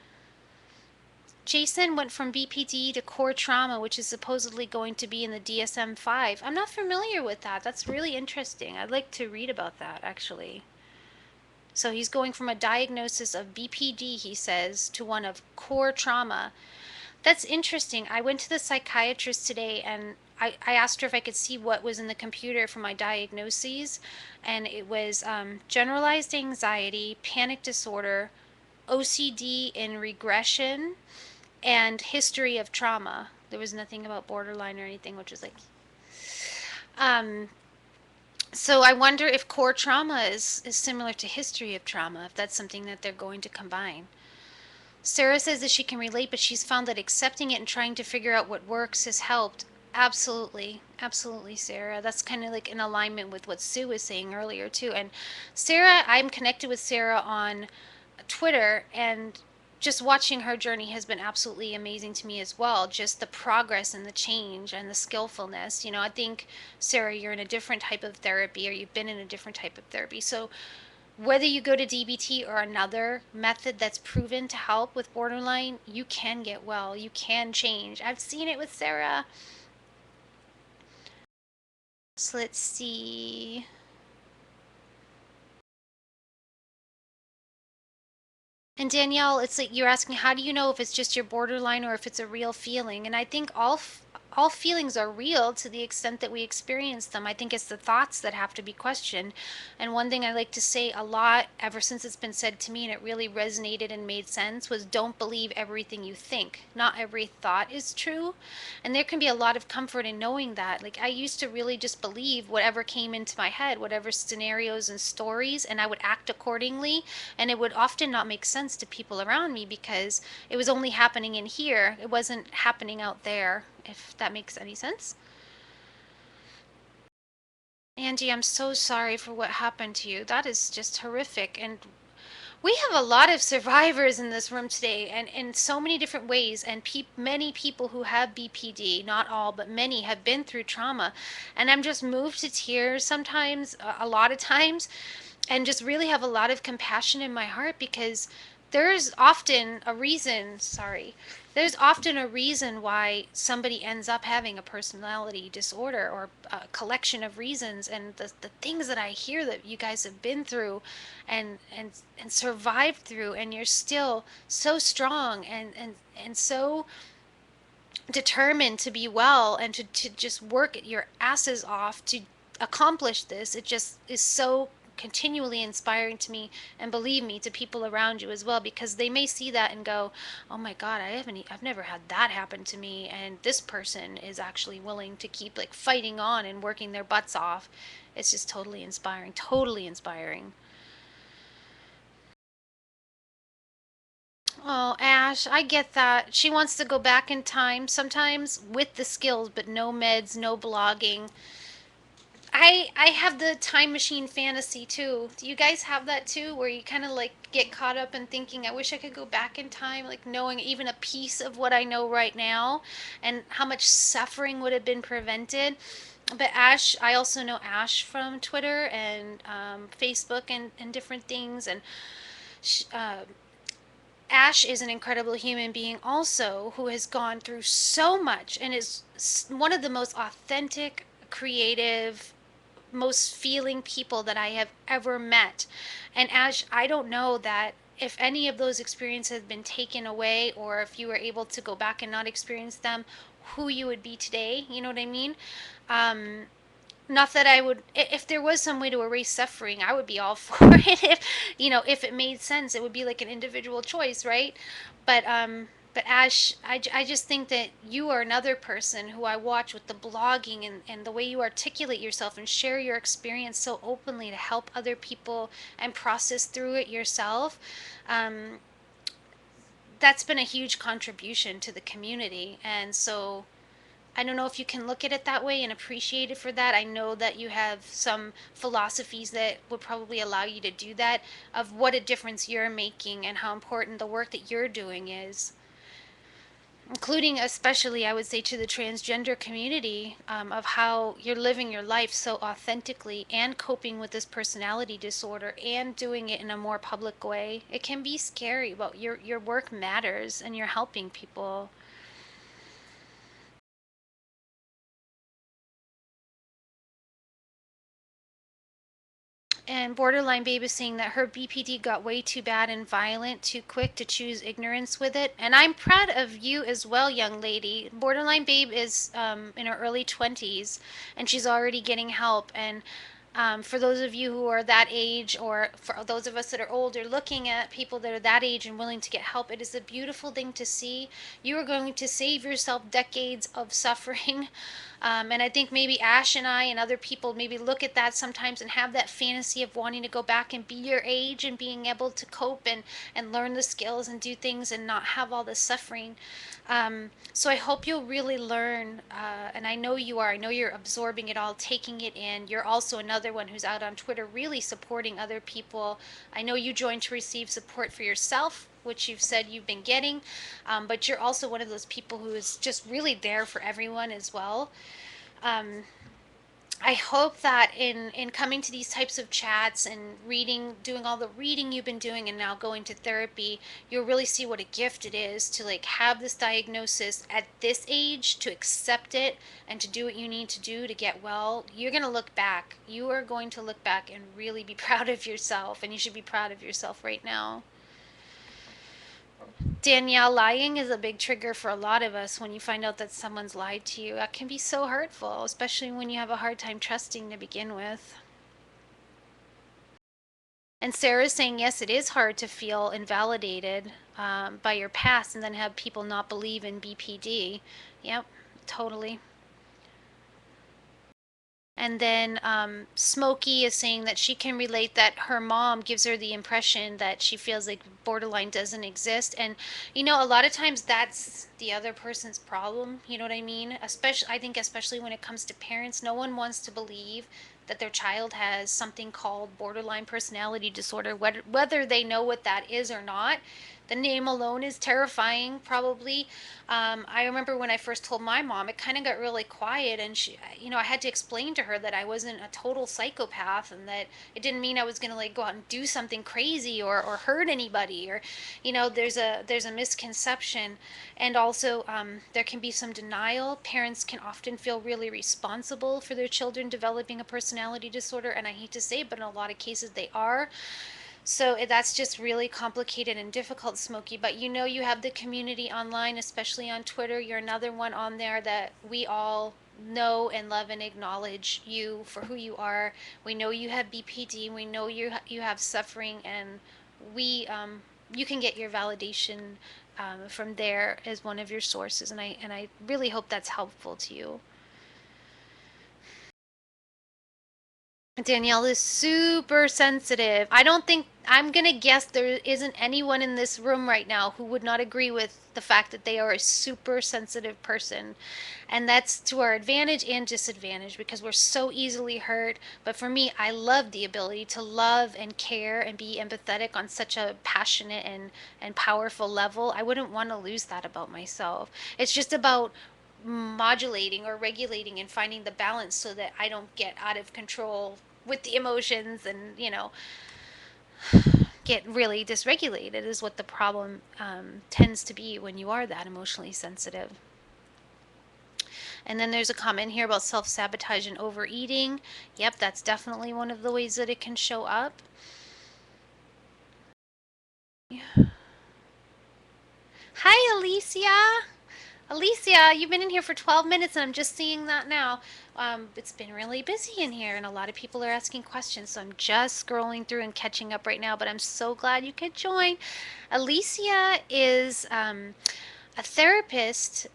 Jason went from BPD to core trauma, which is supposedly going to be in the DSM-5. I'm not familiar with that. That's really interesting. I'd like to read about that, actually. So he's going from a diagnosis of BPD, he says, to one of core trauma. That's interesting. I went to the psychiatrist today and I asked her if I could see what was in the computer for my diagnoses. And it was generalized anxiety, panic disorder, OCD in regression, and history of trauma. There was nothing about borderline or anything, which was like, um, so I wonder if core trauma is similar to history of trauma, if that's something that they're going to combine. Sarah says that she can relate, but she's found that accepting it and trying to figure out what works has helped. Absolutely. Absolutely, Sarah. That's kind of like in alignment with what Sue was saying earlier, too. And Sarah, I'm connected with Sarah on Twitter, and just watching her journey has been absolutely amazing to me as well. Just the progress and the change and the skillfulness. You know, I think, Sarah, you're in a different type of therapy, or you've been in a different type of therapy. So whether you go to DBT or another method that's proven to help with borderline, you can get well. You can change. I've seen it with Sarah. So let's see. And Danielle, it's like you're asking, how do you know if it's just your borderline or if it's a real feeling? And I think all feelings are real to the extent that we experience them. I think it's the thoughts that have to be questioned. And one thing I like to say a lot, ever since it's been said to me and it really resonated and made sense, was don't believe everything you think. Not every thought is true. And there can be a lot of comfort in knowing that. Like I used to really just believe whatever came into my head, whatever scenarios and stories, and I would act accordingly. And it would often not make sense to people around me because it was only happening in here. It wasn't happening out there, if that makes any sense. Angie, I'm so sorry for what happened to you. That is just horrific. And we have a lot of survivors in this room today, and in so many different ways. And many people who have BPD, not all, but many, have been through trauma. And I'm just moved to tears sometimes, a lot of times, and just really have a lot of compassion in my heart because there's often a reason, sorry, there's often a reason why somebody ends up having a personality disorder, or a collection of reasons. And the things that I hear that you guys have been through and survived through, and you're still so strong and so determined to be well and to just work your asses off to accomplish this. It just is so continually inspiring to me, and believe me, to people around you as well, because they may see that and go, oh my god, I've never had that happen to me, and this person is actually willing to keep like fighting on and working their butts off. It's just totally inspiring, totally inspiring. Oh, Ash, I get that. She wants to go back in time, sometimes with the skills, but no meds, no blogging. I have the time machine fantasy too. Do you guys have that too, where you kind of like get caught up in thinking, I wish I could go back in time, like knowing even a piece of what I know right now, and how much suffering would have been prevented? But Ash, I also know Ash from Twitter and Facebook and different things, and sh Ash is an incredible human being also, who has gone through so much and is one of the most authentic, creative, most feeling people that I have ever met. And Ash, I don't know that if any of those experiences had been taken away, or if you were able to go back and not experience them, who you would be today. You know what I mean? Um, Not that I would, if there was some way to erase suffering, I would be all for it. If, if it made sense, it would be like an individual choice, right? But Ash, I just think that you are another person who I watch with the blogging and the way you articulate yourself and share your experience so openly to help other people and process through it yourself. Um, that's been a huge contribution to the community. And so I don't know if you can look at it that way and appreciate it for that. I know that you have some philosophies that would probably allow you to do that, of what a difference you're making and how important the work that you're doing is. Including, especially, I would say, to the transgender community, of how you're living your life so authentically and coping with this personality disorder and doing it in a more public way. It can be scary, but your work matters and you're helping people. And Borderline Babe is saying that her BPD got way too bad and violent too quick to choose ignorance with it. And I'm proud of you as well, young lady. Borderline Babe is in her early 20s, and she's already getting help. And For those of you who are that age, or for those of us that are older, looking at people that are that age and willing to get help, it is a beautiful thing to see. You are going to save yourself decades of suffering. And I think maybe Ash and I and other people maybe look at that sometimes and have that fantasy of wanting to go back and be your age and being able to cope and learn the skills and do things and not have all the suffering. So I hope you'll really learn, and I know you are. I know you're absorbing it all, taking it in. You're also another one who's out on Twitter really supporting other people. I know you joined to receive support for yourself, which you've said you've been getting, but you're also one of those people who is just really there for everyone as well. Um, I hope that in coming to these types of chats and reading, doing all the reading you've been doing and now going to therapy, you'll really see what a gift it is to like have this diagnosis at this age, to accept it and to do what you need to do to get well. You're going to look back. You are going to look back and really be proud of yourself, and you should be proud of yourself right now. Danielle, lying is a big trigger for a lot of us when you find out that someone's lied to you. That can be so hurtful, especially when you have a hard time trusting to begin with. And Sarah's saying, yes, it is hard to feel invalidated by your past and then have people not believe in BPD. Yep, totally. And then Smokey is saying that she can relate that her mom gives her the impression that she feels like borderline doesn't exist. And, you know, a lot of times that's the other person's problem. You know what I mean? Especially, I think, especially when it comes to parents, no one wants to believe that their child has something called borderline personality disorder, whether they know what that is or not. The name alone is terrifying, probably. I remember when I first told my mom, it kind of got really quiet, and she, you know, I had to explain to her that I wasn't a total psychopath, and that it didn't mean I was going to like go out and do something crazy or hurt anybody, or, you know, there's a misconception, and also there can be some denial. Parents can often feel really responsible for their children developing a personality disorder, and I hate to say it, but in a lot of cases they are. So that's just really complicated and difficult, Smokey. But you know, you have the community online, especially on Twitter. You're another one on there that we all know and love and acknowledge you for who you are. We know you have BPD. We know you have suffering, and we you can get your validation from there as one of your sources. And I really hope that's helpful to you. Danielle is super sensitive. I don't think, I'm gonna guess there isn't anyone in this room right now who would not agree with the fact that they are a super sensitive person. And that's to our advantage and disadvantage because we're so easily hurt. But for me, I love the ability to love and care and be empathetic on such a passionate and powerful level. I wouldn't want to lose that about myself. It's just about modulating or regulating and finding the balance so that I don't get out of control with the emotions and, you know, get really dysregulated is what the problem tends to be when you are that emotionally sensitive. And then there's a comment here about self-sabotage and overeating. Yep, that's definitely one of the ways that it can show up. Hi, Alicia. Alicia, you've been in here for 12 minutes and I'm just seeing that now. It's been really busy in here and a lot of people are asking questions, so I'm just scrolling through and catching up right now, but I'm so glad you could join. Alicia is a therapist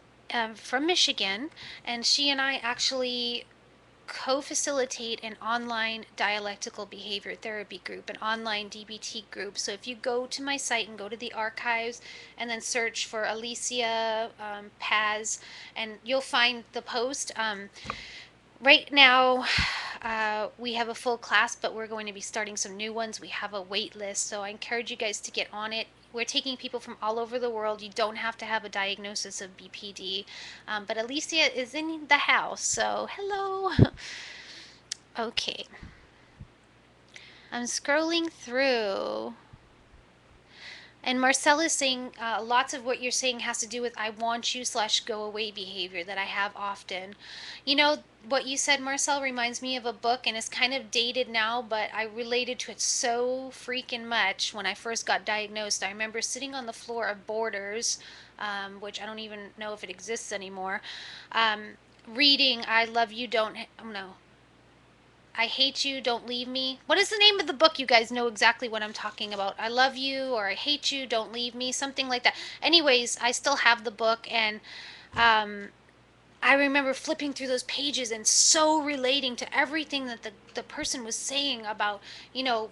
from Michigan, and she and I actually co-facilitate an online dialectical behavior therapy group, an online DBT group. So if you go to my site and go to the archives and then search for Alicia Paz, and you'll find the post. Right now, we have a full class, but we're going to be starting some new ones. We have a wait list, so I encourage you guys to get on it. We're taking people from all over the world. You don't have to have a diagnosis of BPD, but Alicia is in the house, so hello. Okay, I'm scrolling through. And Marcel is saying lots of what you're saying has to do with I want you slash go away behavior that I have often. You know, what you said, Marcel, reminds me of a book and it's kind of dated now, but I related to it so freaking much when I first got diagnosed. I remember sitting on the floor of Borders, which I don't even know if it exists anymore, reading I Love You Don't, oh no, I hate you, don't leave me. What is the name of the book? You guys know exactly what I'm talking about. I love you, or I hate you, don't leave me, something like that. Anyways, I still have the book, and um, I remember flipping through those pages and so relating to everything that the person was saying about,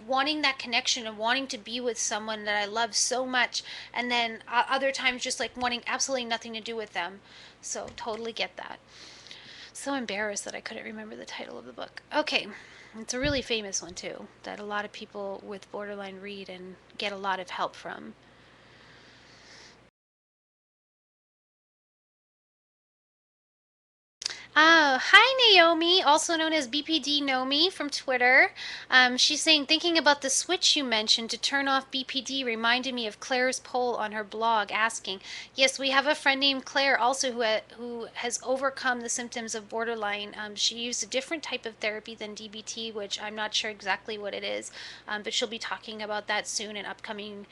wanting that connection and wanting to be with someone that I love so much. And then other times just like wanting absolutely nothing to do with them. So totally get that. So embarrassed that I couldn't remember the title of the book. Okay. It's a really famous one too, that a lot of people with borderline read and get a lot of help from. Hi Naomi, also known as BPD Nomi from Twitter. She's saying, thinking about the switch you mentioned to turn off BPD reminded me of Claire's poll on her blog asking, yes, we have a friend named Claire also who has overcome the symptoms of borderline. She used a different type of therapy than DBT, which I'm not sure exactly what it is, but she'll be talking about that soon in upcoming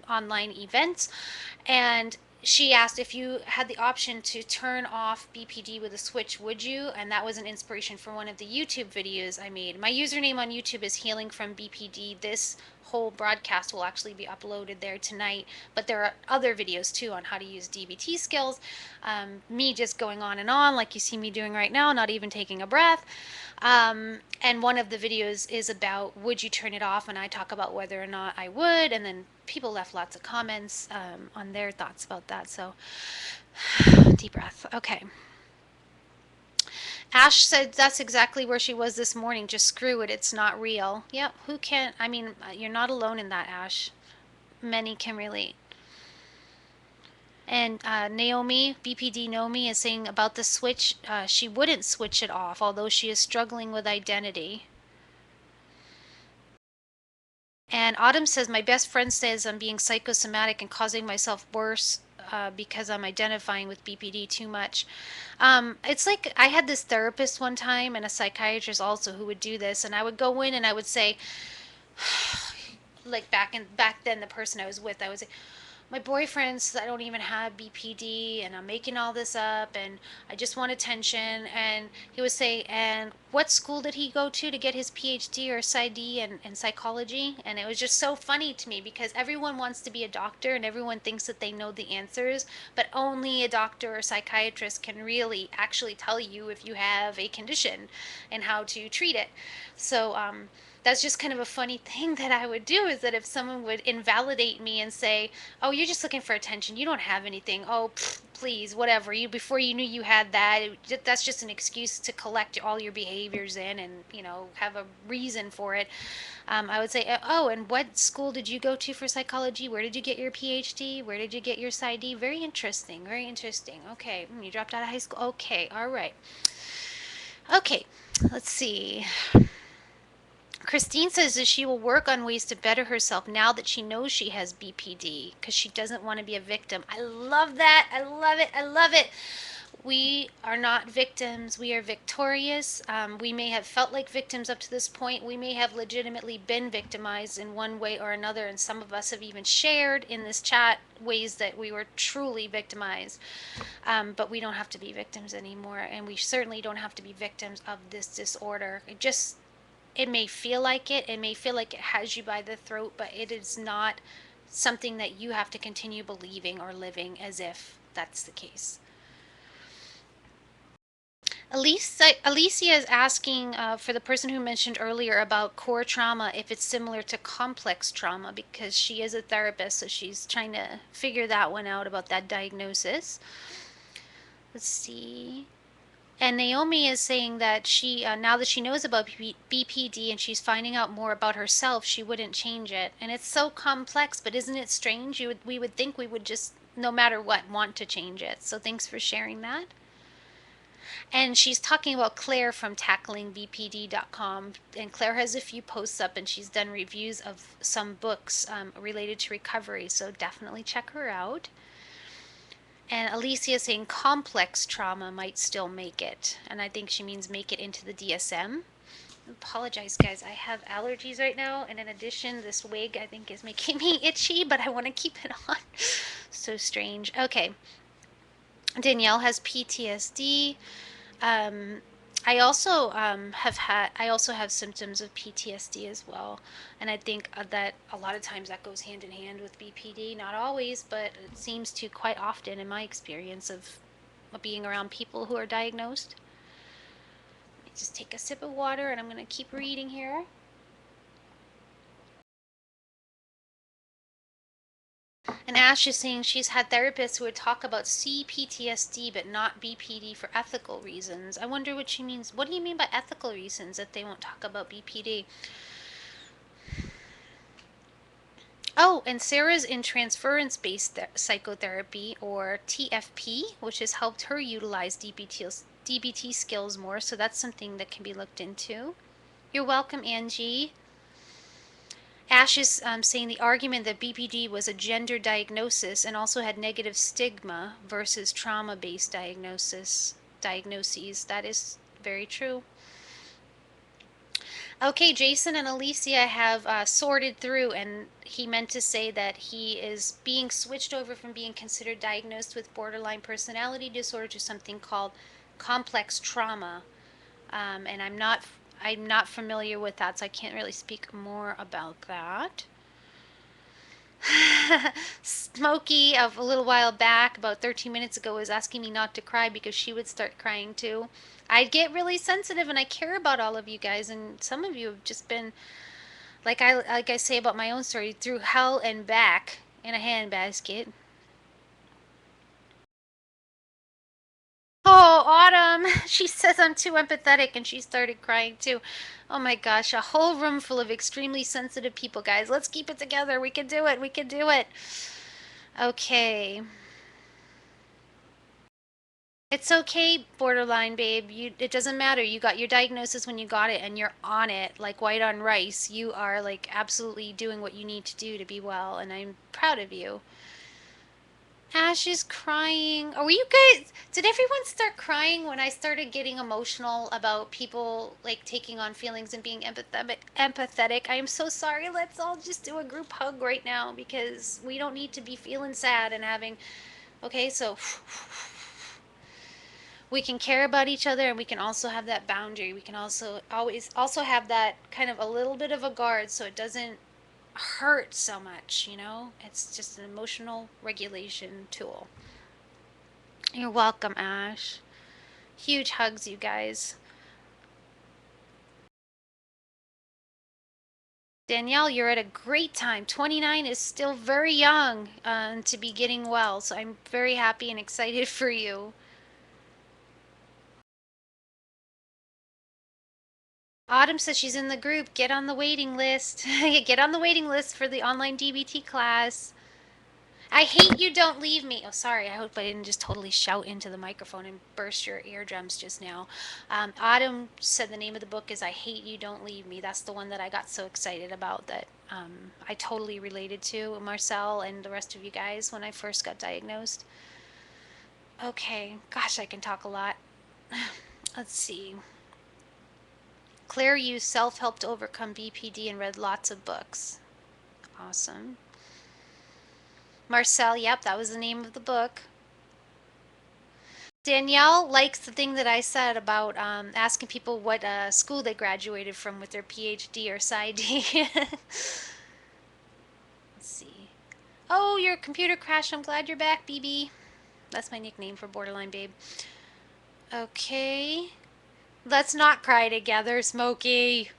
online events. And she asked if you had the option to turn off BPD with a switch, would you? And that was an inspiration for one of the YouTube videos I made. My username on YouTube is Healing from BPD. This whole broadcast will actually be uploaded there tonight, but there are other videos too on how to use DBT skills. Me just going on and on like you see me doing right now, not even taking a breath. And one of the videos is about would you turn it off, and I talk about whether or not I would, and then people left lots of comments on their thoughts about that. So deep breath. Okay. Ash said that's exactly where she was this morning. Just screw it. It's not real. Yeah, who can? I mean, you're not alone in that, Ash. Many can relate. And Naomi, BPD Naomi, is saying about the switch, she wouldn't switch it off, although she is struggling with identity. And Autumn says, my best friend says I'm being psychosomatic and causing myself worse because I'm identifying with BPD too much. It's like I had this therapist one time and a psychiatrist also who would do this, and I would go in and I would say, like back then, the person I was with, I would say, my boyfriend says I don't even have BPD and I'm making all this up and I just want attention. And he would say, and what school did he go to get his PhD or PsyD in psychology? And it was just so funny to me because everyone wants to be a doctor and everyone thinks that they know the answers, but only a doctor or psychiatrist can really actually tell you if you have a condition and how to treat it. So, that's just kind of a funny thing that I would do is that if someone would invalidate me and say, "Oh, you're just looking for attention. You don't have anything. Oh, please, whatever. You before you knew you had that. That's just an excuse to collect all your behaviors in and have a reason for it." I would say, "Oh, and what school did you go to for psychology? Where did you get your PhD? Where did you get your PsyD? Very interesting. Very interesting. Okay, you dropped out of high school. Okay, all right. Okay, let's see." Christine says that she will work on ways to better herself now that she knows she has BPD because she doesn't want to be a victim. I love that. I love it. I love it. We are not victims. We are victorious. We may have felt like victims up to this point. We may have legitimately been victimized in one way or another. And some of us have even shared in this chat ways that we were truly victimized. But we don't have to be victims anymore. And we certainly don't have to be victims of this disorder. It may feel like it. It may feel like it has you by the throat, but it is not something that you have to continue believing or living as if that's the case. Alicia is asking for the person who mentioned earlier about core trauma if it's similar to complex trauma because she is a therapist, so she's trying to figure that one out about that diagnosis. Let's see. And Naomi is saying that she, now that she knows about BPD and she's finding out more about herself, she wouldn't change it. And it's so complex, but isn't it strange? We would think we would just, no matter what, want to change it. So thanks for sharing that. And she's talking about Claire from tacklingBPD.com. And Claire has a few posts up and she's done reviews of some books related to recovery. So definitely check her out. And Alicia is saying complex trauma might still make it. And I think she means make it into the DSM. I apologize, guys. I have allergies right now. And in addition, this wig I think is making me itchy, but I want to keep it on. So strange. Okay. Danielle has PTSD. I also I also have symptoms of PTSD as well, and I think that a lot of times that goes hand in hand with BPD. Not always, but it seems to quite often in my experience of being around people who are diagnosed. Let me just take a sip of water, and I'm going to keep reading here. And Ash is saying she's had therapists who would talk about CPTSD but not BPD for ethical reasons. I wonder what she means. What do you mean by ethical reasons that they won't talk about BPD? Oh, and Sarah's in transference based psychotherapy, or TFP, which has helped her utilize DBT skills more. So that's something that can be looked into. You're welcome, Angie. Ash is saying the argument that BPD was a gender diagnosis and also had negative stigma versus trauma-based diagnoses. That is very true. Okay, Jason and Alicia have sorted through, and he meant to say that he is being switched over from being considered diagnosed with borderline personality disorder to something called complex trauma. And I'm not familiar with that, so I can't really speak more about that. Smokey of a little while back, about 13 minutes ago, was asking me not to cry because she would start crying too. I get really sensitive and I care about all of you guys, and some of you have just been like I say about my own story, through hell and back in a handbasket. Oh, Autumn! She says I'm too empathetic and she started crying too. Oh my gosh, a whole room full of extremely sensitive people, guys. Let's keep it together. We can do it. We can do it. Okay. It's okay, borderline babe. It doesn't matter. You got your diagnosis when you got it and you're on it like white on rice. You are like absolutely doing what you need to do to be well, and I'm proud of you. Ash is crying. Are you guys, did everyone start crying when I started getting emotional about people like taking on feelings and being empathetic? I am so sorry. Let's all just do a group hug right now because we don't need to be feeling sad and having, okay, so we can care about each other and we can also have that boundary. We can also always also have that kind of a little bit of a guard so it doesn't hurt so much, you know? It's just an emotional regulation tool. You're welcome, Ash. Huge hugs, you guys. Danielle, you're at a great time. 29 is still very young to be getting well, so I'm very happy and excited for you. Autumn says she's in the group. Get on the waiting list. Get on the waiting list for the online DBT class. I hate you, don't leave me. Oh, sorry. I hope I didn't just totally shout into the microphone and burst your eardrums just now. Autumn said the name of the book is I Hate You, Don't Leave Me. That's the one that I got so excited about that I totally related to Marcel and the rest of you guys when I first got diagnosed. Okay. Gosh, I can talk a lot. Let's see. Claire used self-help to overcome BPD and read lots of books. Awesome. Marcel, yep, that was the name of the book. Danielle likes the thing that I said about asking people what school they graduated from with their PhD or PsyD. Let's see. Oh, your computer crashed. I'm glad you're back, BB. That's my nickname for borderline babe. Okay. Let's not cry together, Smokey.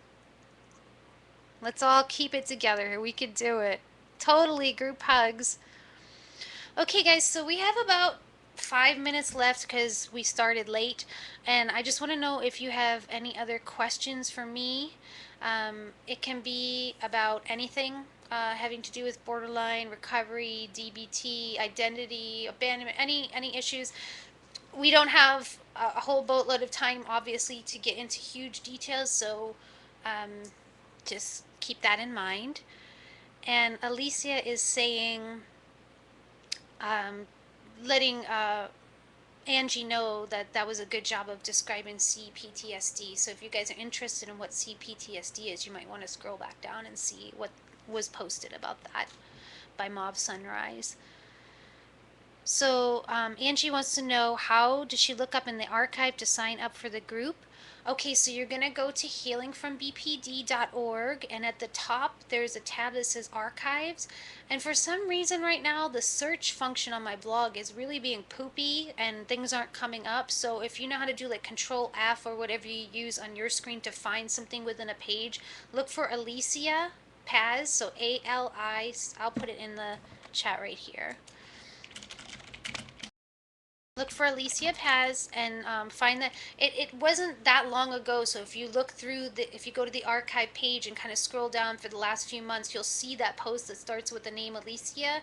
Let's all keep it together. We could do it. Totally group hugs. Okay, guys, so we have about 5 minutes left because we started late, and I just want to know if you have any other questions for me. It can be about anything having to do with borderline, recovery, DBT, identity, abandonment, any issues. We don't have a whole boatload of time, obviously, to get into huge details, so um, just keep that in mind. And Alicia is saying, um, letting Angie know that that was a good job of describing CPTSD. So if you guys are interested in what CPTSD is, you might want to scroll back down and see what was posted about that by Mob Sunrise. So Angie wants to know, how does she look up in the archive to sign up for the group? Okay, so you're going to go to healingfrombpd.org, and at the top there's a tab that says archives. And for some reason right now the search function on my blog is really being poopy and things aren't coming up. So if you know how to do like Control F or whatever you use on your screen to find something within a page, look for Alicia Paz, so ALI. I'll put it in the chat right here. Look for Alicia Paz and find that it wasn't that long ago. So if you look through if you go to the archive page and kind of scroll down for the last few months, you'll see that post that starts with the name Alicia,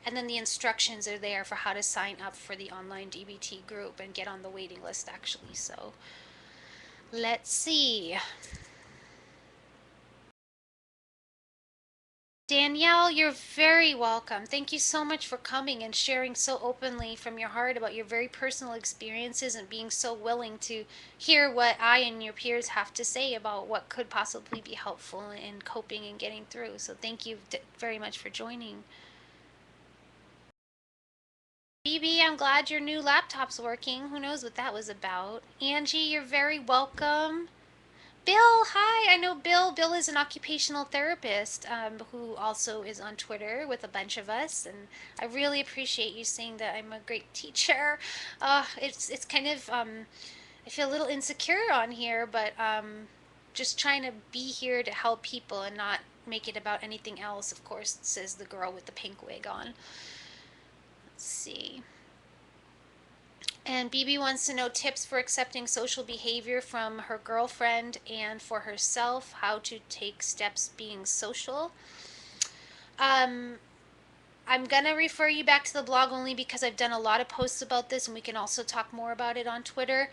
and then the instructions are there for how to sign up for the online DBT group and get on the waiting list actually. So let's see. Danielle, you're very welcome. Thank you so much for coming and sharing so openly from your heart about your very personal experiences and being so willing to hear what I and your peers have to say about what could possibly be helpful in coping and getting through. So thank you very much for joining. BB, I'm glad your new laptop's working. Who knows what that was about. Angie, you're very welcome. Bill, hi. I know Bill. Bill is an occupational therapist who also is on Twitter with a bunch of us, and I really appreciate you saying that I'm a great teacher. It's kind of I feel a little insecure on here, but just trying to be here to help people and not make it about anything else. Of course, says the girl with the pink wig on. Let's see. And BB wants to know tips for accepting social behavior from her girlfriend and for herself, how to take steps being social. Um, I'm going to refer you back to the blog only because I've done a lot of posts about this, and we can also talk more about it on Twitter.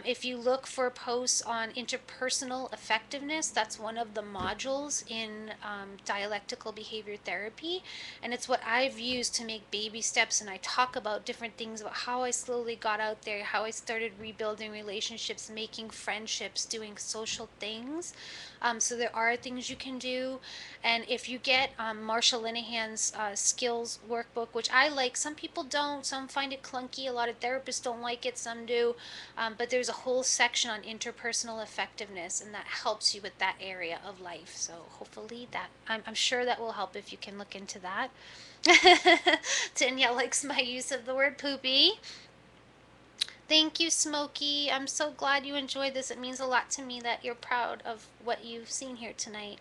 If you look for posts on interpersonal effectiveness, that's one of the modules in dialectical behavior therapy. And it's what I've used to make baby steps. And I talk about different things about how I slowly got out there, how I started rebuilding relationships, making friendships, doing social things. So there are things you can do. And if you get Marsha Linehan's skills workbook, which I like, some people don't, some find it clunky, a lot of therapists don't like it, some do, but there's a whole section on interpersonal effectiveness, and that helps you with that area of life. So hopefully that, I'm sure that will help if you can look into that. Danielle likes my use of the word poopy. Thank you, Smokey. I'm so glad you enjoyed this. It means a lot to me that you're proud of what you've seen here tonight.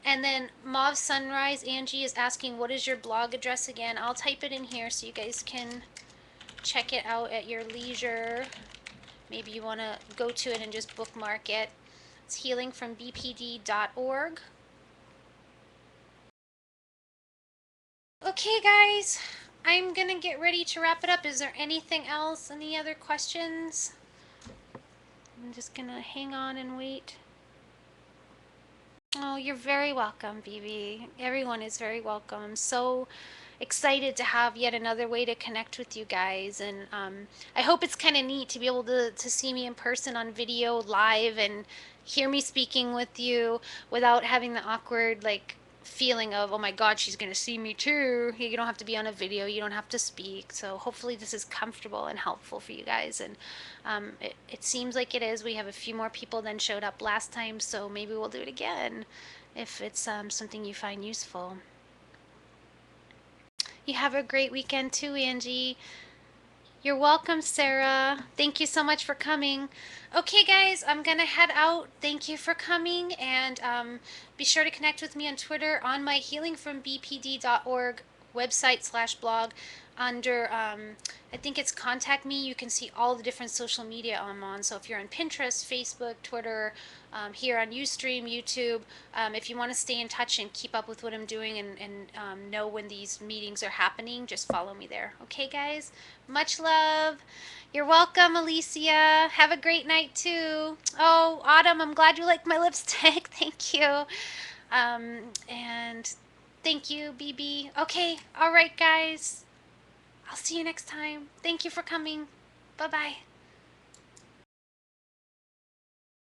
And then Mauve Sunrise, Angie is asking, what is your blog address again? I'll type it in here so you guys can check it out at your leisure. Maybe you want to go to it and just bookmark it. It's healingfrombpd.org. Okay, guys, I'm going to get ready to wrap it up. Is there anything else? Any other questions? I'm just going to hang on and wait. Oh, you're very welcome, BB. Everyone is very welcome. I'm so excited to have yet another way to connect with you guys. And I hope it's kind of neat to be able to see me in person on video live and hear me speaking with you without having the awkward, like, feeling of, oh my God, she's going to see me too. You don't have to be on a video. You don't have to speak. So hopefully this is comfortable and helpful for you guys. And it seems like it is. We have a few more people than showed up last time, so maybe we'll do it again if it's something you find useful. You have a great weekend too, Angie. You're welcome, Sarah. Thank you so much for coming. Okay, guys, I'm going to head out. Thank you for coming, and be sure to connect with me on Twitter on my healingfrombpd.org website/blog under I think it's contact me. You can see all the different social media I'm on. So if you're on Pinterest, Facebook, Twitter, here on Ustream, YouTube, if you want to stay in touch and keep up with what I'm doing and know when these meetings are happening, just follow me there. Okay, guys? Much love. You're welcome, Alicia. Have a great night, too. Oh, Autumn, I'm glad you like my lipstick. Thank you. And thank you, BB. Okay, all right, guys. I'll see you next time. Thank you for coming. Bye-bye.